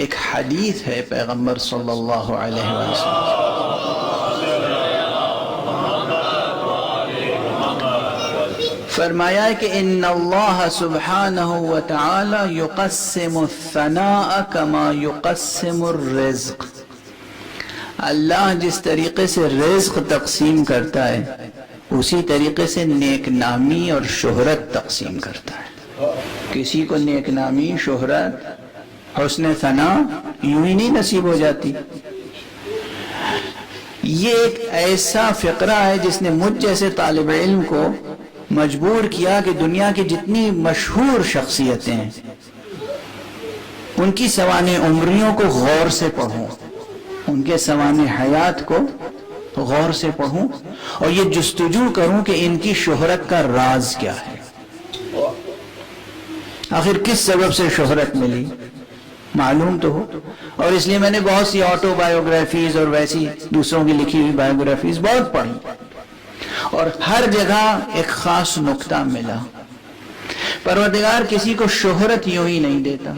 ایک حدیث ہے پیغمبر صلی اللہ علیہ وسلم، فرمایا کہ ان اللہ سبحانہ وتعالی یقسم الثناء کما یقسم الرزق، اللہ جس طریقے سے رزق تقسیم کرتا ہے اسی طریقے سے نیک نامی اور شہرت تقسیم کرتا ہے۔ کسی کو نیک نامی، شہرت، حسن ثنا یوں ہی نہیں نصیب ہو جاتی۔ یہ ایک ایسا فقرہ ہے جس نے مجھ جیسے طالب علم کو مجبور کیا کہ دنیا کی جتنی مشہور شخصیتیں ہیں ان کی سوانح عمریوں کو غور سے پڑھوں، ان کے سوانح حیات کو غور سے پڑھوں اور یہ جستجو کروں کہ ان کی شہرت کا راز کیا ہے، آخر کس سبب سے شہرت ملی، معلوم تو ہو۔ اور اس لیے میں نے بہت سی آٹو بایوگرافیز اور ویسی دوسروں کی لکھی ہوئی بایوگرافیز بہت پڑھی، اور ہر جگہ ایک خاص نقطہ ملا، پروردگار کسی کو شہرت یوں ہی نہیں دیتا،